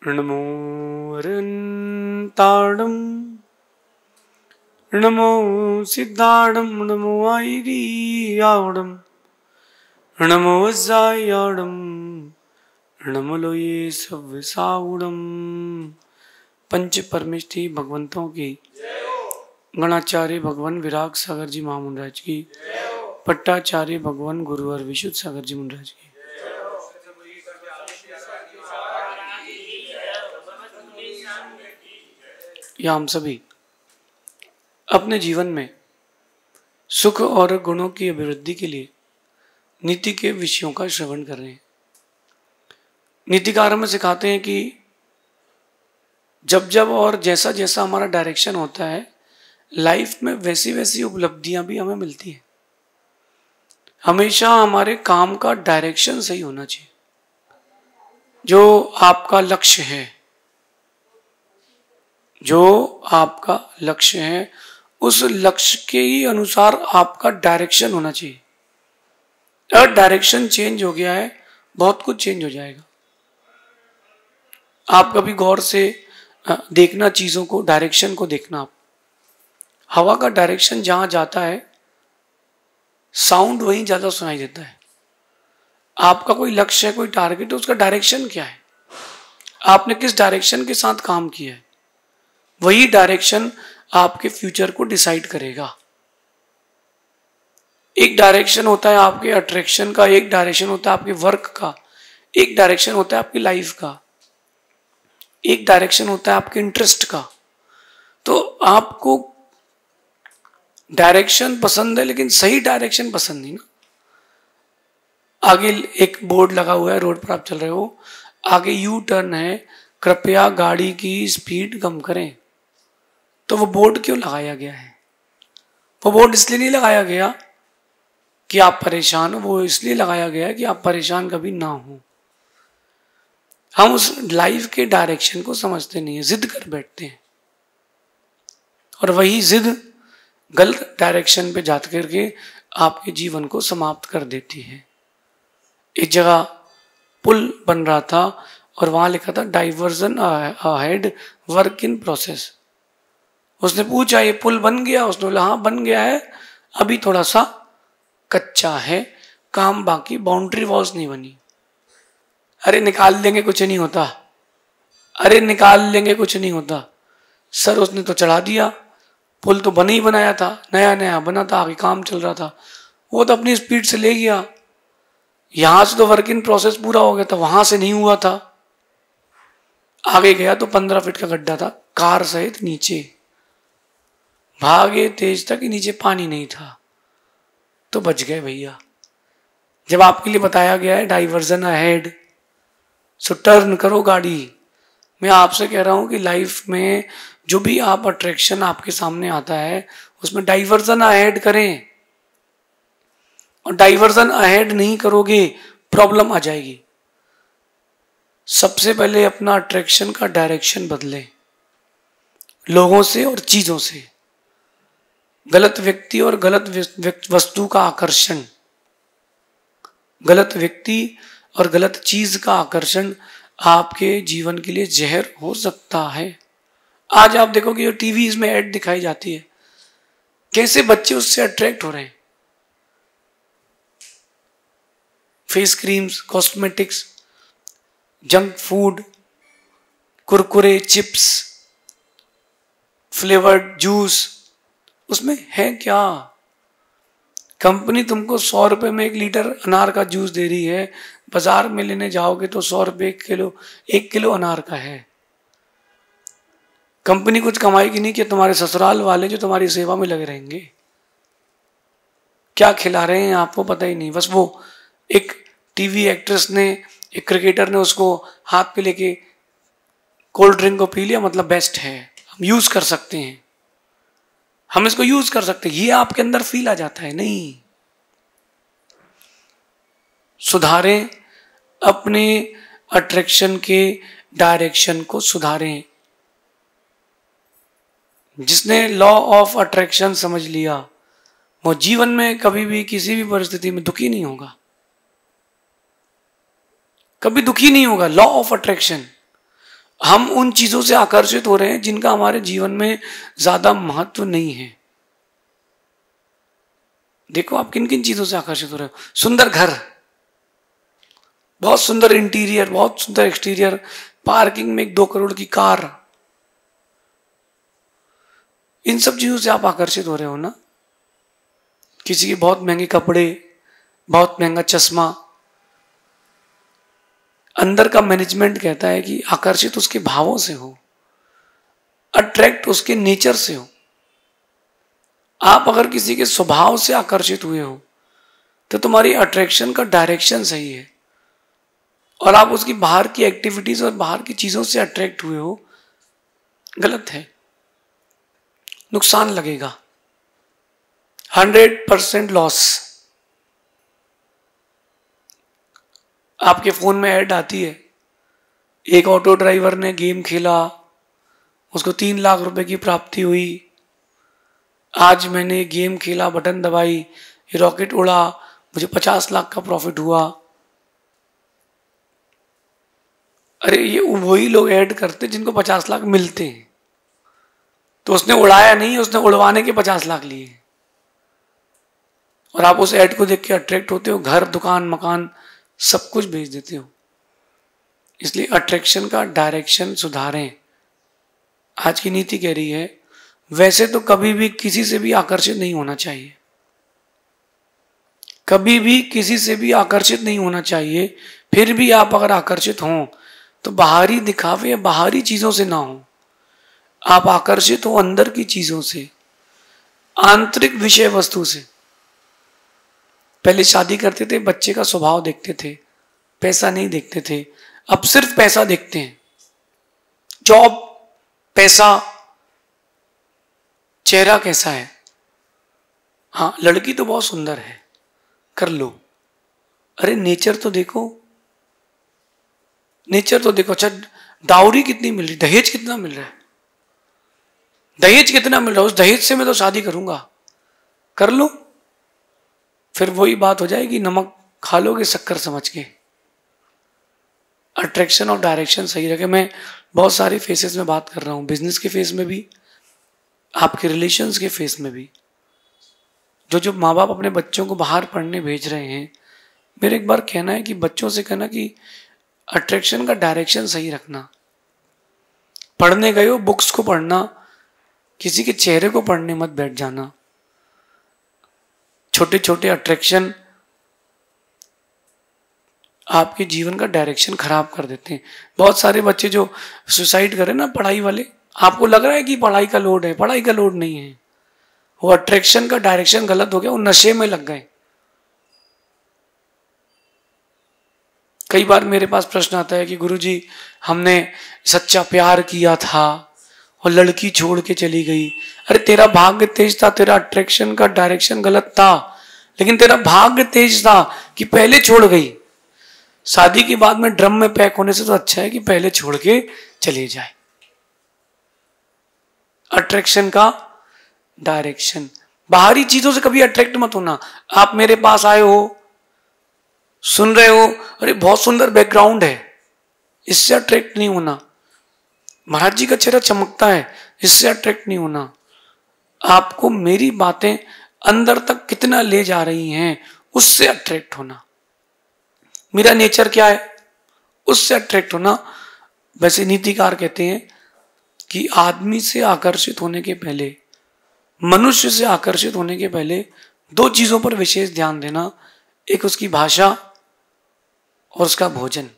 नमो अरन्ताणं नमो सिद्धाणं नमो आयर्यावणं नमो वज्रायाणं नमो लोये सव्यसावणं। पंच परमेष्ठी भगवंतों की, गणाचार्य भगवान विराग सागर जी महामुंडराज की, पट्टाचार्य भगवान गुरुवर विशुद्ध सागर जी मुंडराज की। या हम सभी अपने जीवन में सुख और गुणों की अभिवृद्धि के लिए नीति के विषयों का श्रवण कर रहे हैं। नीतिकार हमें सिखाते हैं कि जब जब और जैसा जैसा हमारा डायरेक्शन होता है लाइफ में वैसी वैसी उपलब्धियां भी हमें मिलती हैं। हमेशा हमारे काम का डायरेक्शन सही होना चाहिए। जो आपका लक्ष्य है, जो आपका लक्ष्य है उस लक्ष्य के ही अनुसार आपका डायरेक्शन होना चाहिए। अगर डायरेक्शन चेंज हो गया है बहुत कुछ चेंज हो जाएगा। आप कभी गौर से देखना चीजों को, डायरेक्शन को देखना। आप हवा का डायरेक्शन जहां जाता है साउंड वहीं ज्यादा सुनाई देता है। आपका कोई लक्ष्य है, कोई टारगेट है, उसका डायरेक्शन क्या है, आपने किस डायरेक्शन के साथ काम किया है, वही डायरेक्शन आपके फ्यूचर को डिसाइड करेगा। एक डायरेक्शन होता है आपके अट्रैक्शन का, एक डायरेक्शन होता है आपके वर्क का, एक डायरेक्शन होता है आपकी लाइफ का, एक डायरेक्शन होता है आपके इंटरेस्ट का। तो आपको डायरेक्शन पसंद है लेकिन सही डायरेक्शन पसंद नहीं ना। आगे एक बोर्ड लगा हुआ है, रोड पर आप चल रहे हो, आगे यू टर्न है, कृपया गाड़ी की स्पीड कम करें। तो वो बोर्ड क्यों लगाया गया है? वो बोर्ड इसलिए नहीं लगाया गया कि आप परेशान हो, वो इसलिए लगाया गया है कि आप परेशान कभी ना हो। हम उस लाइफ के डायरेक्शन को समझते नहीं है, जिद कर बैठते हैं और वही जिद गलत डायरेक्शन पे जा करके आपके जीवन को समाप्त कर देती है। एक जगह पुल बन रहा था और वहां लिखा था diversion ahead, work in process. उसने पूछा ये पुल बन गया? उसने बोला हाँ बन गया है, अभी थोड़ा सा कच्चा है, काम बाकी, बाउंड्री वॉल्स नहीं बनी। अरे निकाल लेंगे कुछ नहीं होता, अरे निकाल लेंगे कुछ नहीं होता। सर उसने तो चढ़ा दिया, पुल तो बना ही बनाया था, नया नया बना था, आगे काम चल रहा था, वो तो अपनी स्पीड से ले गया। यहां से तो वर्क इन प्रोसेस पूरा हो गया था, वहां से नहीं हुआ था। आगे गया तो 15 फीट का गड्ढा था, कार सहित नीचे भागे तेज तक, नीचे पानी नहीं था तो बच गए भैया। जब आपके लिए बताया गया है डाइवर्जन अहेड, सो टर्न करो गाड़ी। मैं आपसे कह रहा हूं कि लाइफ में जो भी आप अट्रैक्शन आपके सामने आता है उसमें डाइवर्जन अहेड करें। और डाइवर्जन अहेड नहीं करोगे प्रॉब्लम आ जाएगी। सबसे पहले अपना अट्रैक्शन का डायरेक्शन बदलें, लोगों से और चीजों से। गलत व्यक्ति और गलत वस्तु का आकर्षण, गलत व्यक्ति और गलत चीज का आकर्षण आपके जीवन के लिए जहर हो सकता है। आज आप देखोगे जो टीवी में ऐड दिखाई जाती है, कैसे बच्चे उससे अट्रैक्ट हो रहे हैं। Face creams, cosmetics, junk food, Kurkure, chips, flavoured juice, उसमें है क्या? कंपनी तुमको 100 रुपए में 1 लीटर अनार का जूस दे रही है, बाजार में लेने जाओगे तो 100 रुपए 1 किलो अनार का है। कंपनी कुछ कमाएगी नहीं कि तुम्हारे ससुराल वाले जो तुम्हारी सेवा में लगे रहेंगे। क्या खिला रहे हैं आपको पता ही नहीं। बस वो एक टीवी एक्ट्रेस ने, एक क्रिकेटर ने उसको हाथ पे लेके कोल्ड ड्रिंक को पी लिया, मतलब बेस्ट है, हम यूज कर सकते हैं, हम इसको यूज कर सकते हैं, ये आपके अंदर फील आ जाता है। नहीं, सुधारें अपने अट्रैक्शन के डायरेक्शन को, सुधारें। जिसने लॉ ऑफ अट्रैक्शन समझ लिया वो जीवन में कभी भी किसी भी परिस्थिति में दुखी नहीं होगा, कभी दुखी नहीं होगा। लॉ ऑफ अट्रैक्शन, हम उन चीजों से आकर्षित हो रहे हैं जिनका हमारे जीवन में ज्यादा महत्व नहीं है। देखो आप किन किन चीजों से आकर्षित हो रहे हो। सुंदर घर, बहुत सुंदर इंटीरियर, बहुत सुंदर एक्सटीरियर, पार्किंग में 2 करोड़ की कार, इन सब चीजों से आप आकर्षित हो रहे हो ना। किसी के बहुत महंगे कपड़े, बहुत महंगा चश्मा। अंदर का मैनेजमेंट कहता है कि आकर्षित उसके भावों से हो, अट्रैक्ट उसके नेचर से हो। आप अगर किसी के स्वभाव से आकर्षित हुए हो तो तुम्हारी अट्रैक्शन का डायरेक्शन सही है, और आप उसकी बाहर की एक्टिविटीज और बाहर की चीजों से अट्रैक्ट हुए हो, गलत है, नुकसान लगेगा, 100% लॉस। आपके फोन में ऐड आती है, एक ऑटो ड्राइवर ने गेम खेला, उसको 3 लाख रुपए की प्राप्ति हुई। आज मैंने गेम खेला, बटन दबाई, ये रॉकेट उड़ा, मुझे 50 लाख का प्रॉफिट हुआ। अरे ये वही लोग ऐड करते जिनको 50 लाख मिलते हैं। तो उसने उड़ाया नहीं, उसने उड़वाने के 50 लाख लिए, और आप उस ऐड को देख के अट्रैक्ट होते हो, घर, दुकान, मकान सब कुछ बेच देते हो। इसलिए अट्रैक्शन का डायरेक्शन सुधारें। आज की नीति कह रही है, वैसे तो कभी भी किसी से भी आकर्षित नहीं होना चाहिए, कभी भी किसी से भी आकर्षित नहीं होना चाहिए। फिर भी आप अगर आकर्षित हों तो बाहरी दिखावे या बाहरी चीजों से ना हो, आप आकर्षित हो अंदर की चीजों से, आंतरिक विषय वस्तु से। पहले शादी करते थे, बच्चे का स्वभाव देखते थे, पैसा नहीं देखते थे। अब सिर्फ पैसा देखते हैं, जॉब, पैसा, चेहरा कैसा है, हाँ लड़की तो बहुत सुंदर है, कर लो। अरे नेचर तो देखो, नेचर तो देखो। अच्छा डाउरी कितनी मिल रही, दहेज कितना मिल रहा है, दहेज कितना मिल रहा है, उस दहेज से मैं तो शादी करूंगा, कर लो। फिर वही बात हो जाएगी, नमक खा लोगे शक्कर समझ के। अट्रैक्शन और डायरेक्शन सही रखे। मैं बहुत सारे फेसेस में बात कर रहा हूं, बिजनेस के फेस में भी, आपके रिलेशंस के फेस में भी। जो माँ बाप अपने बच्चों को बाहर पढ़ने भेज रहे हैं, मेरा एक बार कहना है कि बच्चों से कहना कि अट्रैक्शन का डायरेक्शन सही रखना। पढ़ने गए हो, बुक्स को पढ़ना, किसी के चेहरे को पढ़ने मत बैठ जाना। छोटे छोटे अट्रैक्शन आपके जीवन का डायरेक्शन खराब कर देते हैं। बहुत सारे बच्चे जो सुसाइड करें ना, पढ़ाई वाले, आपको लग रहा है कि पढ़ाई का लोड है, पढ़ाई का लोड नहीं है, वो अट्रैक्शन का डायरेक्शन गलत हो गया, वो नशे में लग गए। कई बार मेरे पास प्रश्न आता है कि गुरुजी हमने सच्चा प्यार किया था और लड़की छोड़ के चली गई। अरे तेरा भाग्य तेज था, तेरा अट्रैक्शन का डायरेक्शन गलत था, लेकिन तेरा भाग्य तेज था कि पहले छोड़ गई। शादी के बाद में ड्रम में पैक होने से तो अच्छा है कि पहले छोड़ के चले जाए। अट्रैक्शन का डायरेक्शन, बाहरी चीजों से कभी अट्रैक्ट मत होना। आप मेरे पास आए हो, सुन रहे हो, अरे बहुत सुंदर बैकग्राउंड है, इससे अट्रैक्ट नहीं होना। महाराज जी का चेहरा चमकता है, इससे अट्रैक्ट नहीं होना। आपको मेरी बातें अंदर तक कितना ले जा रही हैं, उससे अट्रैक्ट होना। मेरा नेचर क्या है, उससे अट्रैक्ट होना। वैसे नीतिकार कहते हैं कि आदमी से आकर्षित होने के पहले, मनुष्य से आकर्षित होने के पहले 2 चीजों पर विशेष ध्यान देना। एक उसकी भाषा और उसका भोजन।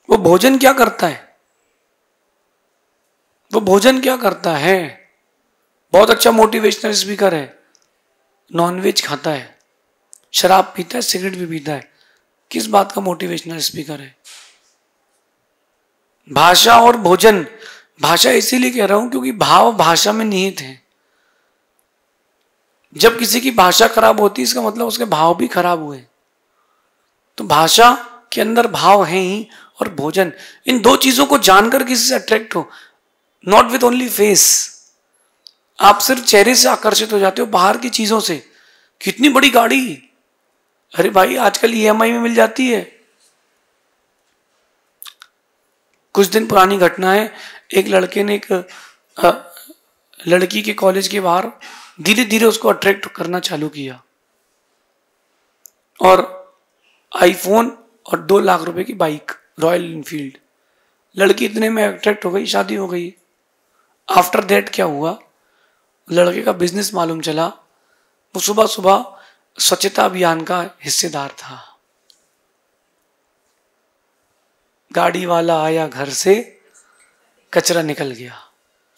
वो भोजन क्या करता है, वो भोजन क्या करता है। बहुत अच्छा मोटिवेशनल स्पीकर है, नॉनवेज खाता है, शराब पीता है, सिगरेट भी पीता है, किस बात का मोटिवेशनल स्पीकर है। भाषा और भोजन, भाषा इसीलिए कह रहा हूं क्योंकि भाव भाषा में निहित है। जब किसी की भाषा खराब होती है, इसका मतलब उसके भाव भी खराब हुए। तो भाषा के अंदर भाव है ही, और भोजन, इन 2 चीजों को जानकर किसी से अट्रैक्ट हो, नॉट विथ ओनली फेस। आप सिर्फ चेहरे से आकर्षित हो जाते हो, बाहर की चीजों से। कितनी बड़ी गाड़ी, अरे भाई आजकल EMI में मिल जाती है। कुछ दिन पुरानी घटना है, एक लड़के ने एक लड़की के कॉलेज के बाहर धीरे धीरे उसको अट्रैक्ट करना चालू किया और आईफोन और 2 लाख रुपए की बाइक रॉयल इनफील्ड। लड़की इतने में अट्रैक्ट हो गई, शादी हो गई। आफ्टर दैट क्या हुआ, लड़के का बिजनेस मालूम चला, वो सुबह सुबह स्वच्छता अभियान का हिस्सेदार था। गाड़ी वाला आया, घर से कचरा निकल गया।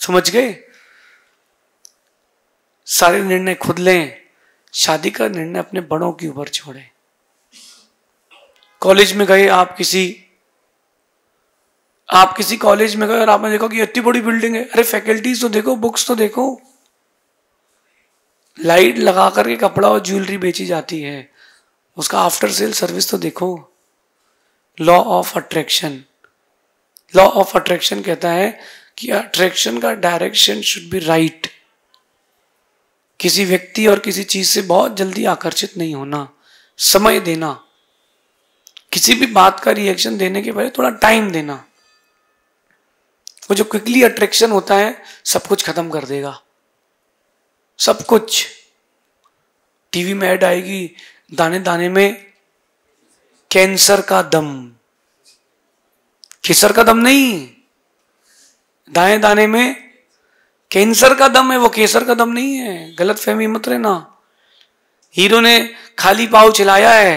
समझ गए? सारे निर्णय खुद लें, शादी का निर्णय अपने बड़ों के ऊपर छोड़ें। कॉलेज में गए, आप किसी कॉलेज में गए और आपने देखा कि इतनी बड़ी बिल्डिंग है, अरे फैकल्टीज तो देखो, बुक्स तो देखो, लाइट लगा करके कपड़ा और ज्वेलरी बेची जाती है, उसका आफ्टर सेल सर्विस तो देखो। Law of attraction, law of attraction कहता है कि अट्रैक्शन का डायरेक्शन शुड बी राइट। किसी व्यक्ति और किसी चीज से बहुत जल्दी आकर्षित नहीं होना, समय देना, किसी भी बात का रिएक्शन देने के पहले थोड़ा टाइम देना। वो जो क्विकली अट्रैक्शन होता है सब कुछ खत्म कर देगा, सब कुछ। टीवी में ऐड आएगी, दाने दाने में कैंसर का दम, केसर का दम नहीं, दाने दाने में कैंसर का दम है, वो केसर का दम नहीं है। गलत फहमी मत रहना। हीरो ने खाली पाव चिल्लाया है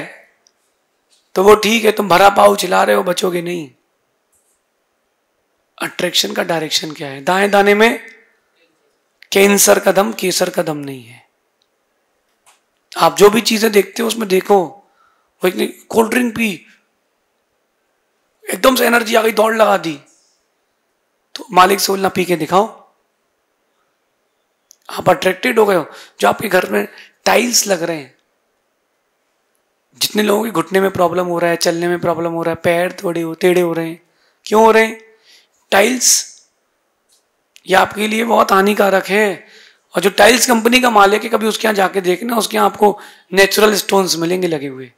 तो वो ठीक है, तुम भरा पाव चिल्ला रहे हो, बचोगे नहीं। अट्रैक्शन का डायरेक्शन क्या है? दाएं दाने में कैंसर का दम, केसर का दम नहीं है। आप जो भी चीजें देखते हो उसमें देखो, वो एक कोल्ड ड्रिंक पी, एकदम से एनर्जी आ गई, दौड़ लगा दी, तो मालिक से बोलना पी के दिखाओ। आप अट्रैक्टेड हो गए हो। जो आपके घर में टाइल्स लग रहे हैं, जितने लोगों के घुटने में प्रॉब्लम हो रहा है, चलने में प्रॉब्लम हो रहा है, पैर टेढ़े हो रहे हैं, क्यों हो रहे हैं? टाइल्स ये आपके लिए बहुत हानिकारक है। और जो टाइल्स कंपनी का मालिक है, कभी उसके यहाँ जाके देखना, उसके यहाँ आपको नेचुरल स्टोन्स मिलेंगे लगे हुए।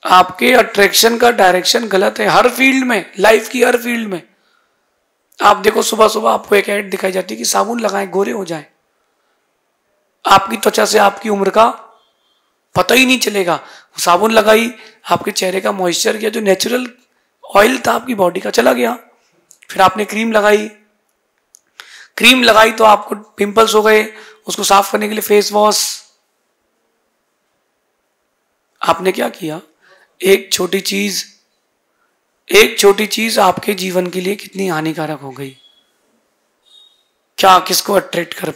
आपके अट्रैक्शन का डायरेक्शन गलत है हर फील्ड में, लाइफ की हर फील्ड में। आप देखो, सुबह सुबह आपको एक ऐड दिखाई जाती है कि साबुन लगाएं गोरे हो जाएं। आपकी त्वचा से आपकी उम्र का पता ही नहीं चलेगा। साबुन लगाई, आपके चेहरे का मॉइस्चर या जो नेचुरल ऑयल था आपकी बॉडी का चला गया। फिर आपने क्रीम लगाई तो आपको पिंपल्स हो गए, उसको साफ करने के लिए फेस वॉश। आपने क्या किया? एक छोटी चीज आपके जीवन के लिए कितनी हानिकारक हो गई। क्या किसको अट्रैक्ट कर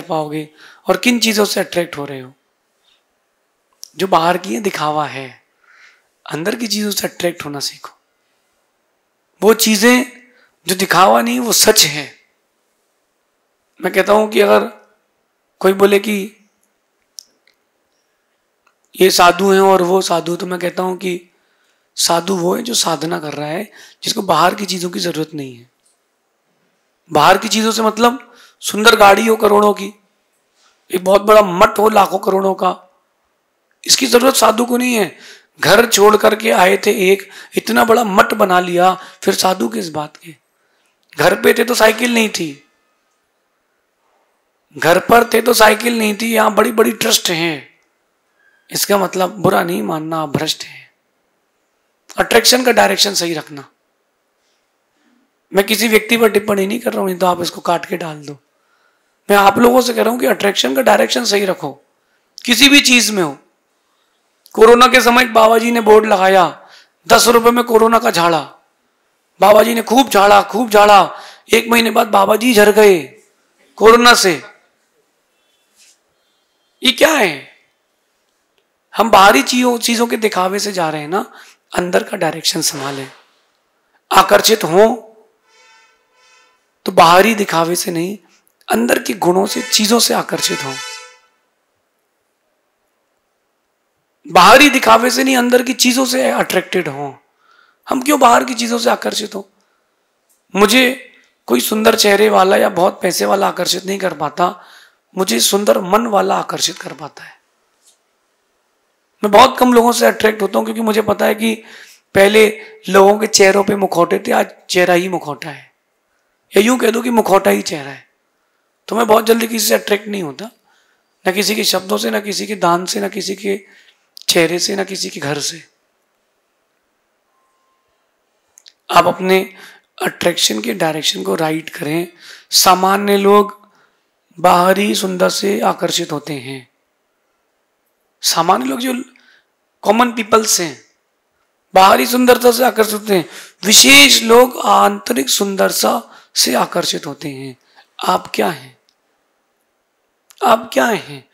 पाओगे? और किन चीजों से अट्रैक्ट हो रहे हो? जो बाहर की है दिखावा है, अंदर की चीजों से अट्रैक्ट होना सीखो। वो चीजें जो दिखावा नहीं, वो सच है। मैं कहता हूं कि अगर कोई बोले कि ये साधु हैं और वो साधु, तो मैं कहता हूं कि साधु वो है जो साधना कर रहा है, जिसको बाहर की चीजों की जरूरत नहीं है। बाहर की चीजों से मतलब सुंदर गाड़ी हो करोड़ों की, एक बहुत बड़ा मठ हो लाखों करोड़ों का, इसकी जरूरत साधु को नहीं है। घर छोड़ करके आए थे, एक इतना बड़ा मठ बना लिया, फिर साधु किस बात के? घर पे थे तो साइकिल नहीं थी, घर पर थे तो साइकिल नहीं थी, यहां बड़ी बड़ी ट्रस्ट हैं। इसका मतलब बुरा नहीं मानना, आप भ्रष्ट हैं। अट्रैक्शन का डायरेक्शन सही रखना। मैं किसी व्यक्ति पर टिप्पणी नहीं कर रहा हूं, तो आप इसको काट के डाल दो। मैं आप लोगों से कह रहा हूं कि अट्रैक्शन का डायरेक्शन सही रखो, किसी भी चीज में हो। कोरोना के समय बाबा जी ने बोर्ड लगाया, 10 रुपए में कोरोना का झाड़ा। बाबा जी ने खूब झाड़ा। 1 महीने बाद बाबा जी झड़ गए कोरोना से। ये क्या है? हम बाहरी चीजों के दिखावे से जा रहे हैं ना। अंदर का डायरेक्शन संभालें। आकर्षित हो तो बाहरी दिखावे से नहीं, अंदर के गुणों से, चीजों से आकर्षित हो। बाहरी दिखावे से नहीं, अंदर की चीजों से अट्रैक्टेड हो। हम क्यों बाहर की चीजों से आकर्षित हो? मुझे कोई सुंदर चेहरे वाला या बहुत पैसे वाला आकर्षित नहीं कर पाता, मुझे सुंदर मन वाला आकर्षित कर पाता है। मैं बहुत कम लोगों से अट्रैक्ट होता हूँ क्योंकि मुझे पता है कि पहले लोगों के चेहरों पे मुखौटे थे, आज चेहरा ही मुखौटा है, या यूं कह दो कि मुखौटा ही चेहरा है। तो मैं बहुत जल्दी किसी से अट्रैक्ट नहीं होता, ना किसी के शब्दों से, ना किसी के दान से, ना किसी के चेहरे से, ना किसी के घर से। आप अपने अट्रैक्शन के डायरेक्शन को राइट करें। सामान्य लोग बाहरी सुंदर से आकर्षित होते हैं। सामान्य लोग जो कॉमन पीपल्स हैं बाहरी सुंदरता से आकर्षित होते हैं, विशेष लोग आंतरिक सुंदरता से आकर्षित होते हैं। आप क्या हैं? आप क्या हैं?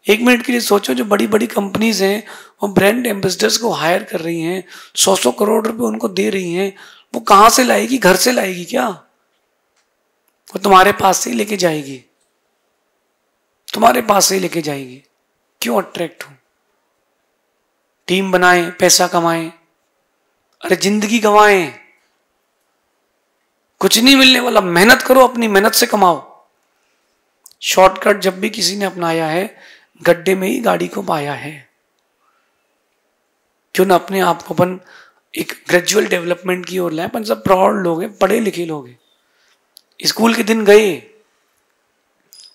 एक मिनट के लिए सोचो, जो बड़ी बड़ी कंपनीज हैं वो ब्रांड एम्बेसडर्स को हायर कर रही हैं, 100 करोड़ रुपए उनको दे रही हैं, वो कहां से लाएगी? घर से लाएगी क्या? वो तुम्हारे पास से ही लेके जाएगी, तुम्हारे पास से ही लेके जाएगी। क्यों अट्रैक्ट हो? टीम बनाएं, पैसा कमाएं, अरे जिंदगी गंवाएं, कुछ नहीं मिलने वाला। मेहनत करो, अपनी मेहनत से कमाओ। शॉर्टकट जब भी किसी ने अपनाया है, गड्ढे में ही गाड़ी को पाया है। क्यों ना अपने आप को अपन एक ग्रेजुअल डेवलपमेंट की ओर लाए। अपन सब प्रौढ़ लोग हैं, पढ़े लिखे लोग हैं। स्कूल के दिन गए,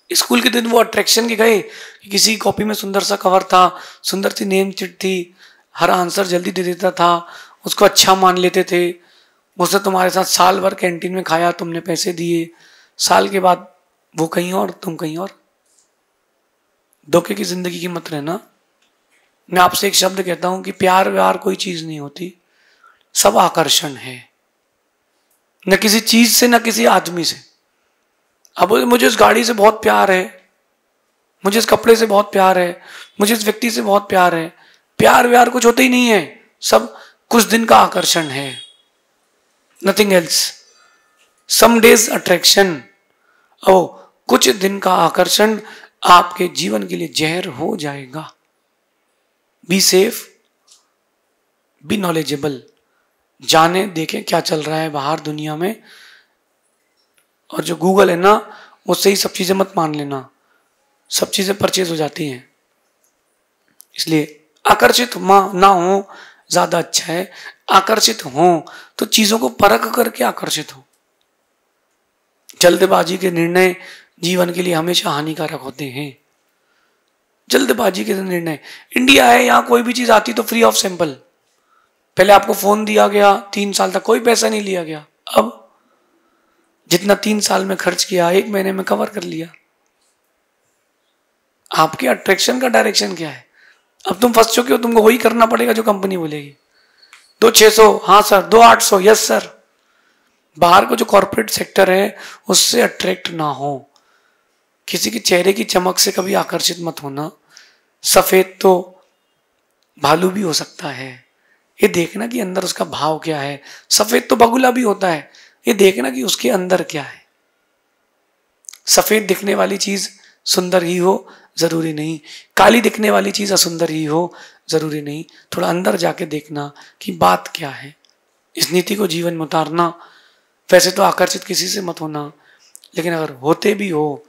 स्कूल के दिन वो अट्रैक्शन के गए कि किसी कॉपी में सुंदर सा कवर था, सुंदर सी नेम चिट थी, हर आंसर जल्दी दे देता था, उसको अच्छा मान लेते थे। उसने तुम्हारे साथ साल भर कैंटीन में खाया, तुमने पैसे दिए, साल के बाद वो कहीं और, तुम कहीं और। धोखे की जिंदगी की मत रहना। मैं आपसे एक शब्द कहता हूं कि प्यार व्यार कोई चीज नहीं होती, सब आकर्षण है। न किसी चीज से, न किसी आदमी से। अब मुझे इस गाड़ी से बहुत प्यार है, मुझे इस कपड़े से बहुत प्यार है, मुझे इस व्यक्ति से बहुत प्यार है। प्यार व्यार कुछ होता ही नहीं है, सब कुछ दिन का आकर्षण है, nothing else. Some days attraction, ओ कुछ दिन का आकर्षण आपके जीवन के लिए जहर हो जाएगा। Be safe, be knowledgeable. जाने देखें क्या चल रहा है बाहर दुनिया में। और जो गूगल है ना, उससे ही सब चीजें मत मान लेना, सब चीजें परचेज हो जाती हैं। इसलिए आकर्षित ना हो ज्यादा अच्छा है। आकर्षित हो तो चीजों को परख करके आकर्षित हो। जल्दबाजी के निर्णय जीवन के लिए हमेशा हानिकारक होते हैं। जल्दबाजी के निर्णय। इंडिया है, यहां कोई भी चीज आती तो फ्री ऑफ सैंपल। पहले आपको फोन दिया गया, 3 साल तक कोई पैसा नहीं लिया गया। अब जितना 3 साल में खर्च किया, 1 महीने में कवर कर लिया। आपके अट्रैक्शन का डायरेक्शन क्या है? अब तुम फंस चुके हो, तुमको वही करना पड़ेगा जो कंपनी बोलेगी। 2,600, हाँ सर। 2,800, yes sir. बाहर को जो कॉर्पोरेट सेक्टर है उससे अट्रैक्ट ना हो। किसी के चेहरे की चमक से कभी आकर्षित मत होना। सफेद तो भालू भी हो सकता है, ये देखना कि अंदर उसका भाव क्या है। सफेद तो बगुला भी होता है, ये देखना कि उसके अंदर क्या है। सफेद दिखने वाली चीज सुंदर ही हो जरूरी नहीं, काली दिखने वाली चीज असुंदर ही हो जरूरी नहीं। थोड़ा अंदर जाके देखना कि बात क्या है। इस नीति को जीवन में उतारना। वैसे तो आकर्षित किसी से मत होना, लेकिन अगर होते भी हो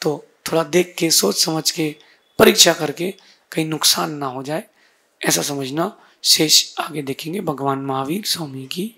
तो थोड़ा देख के, सोच समझ के, परीक्षा करके, कहीं नुकसान ना हो जाए, ऐसा समझना। शेष आगे देखेंगे। भगवान महावीर स्वामी की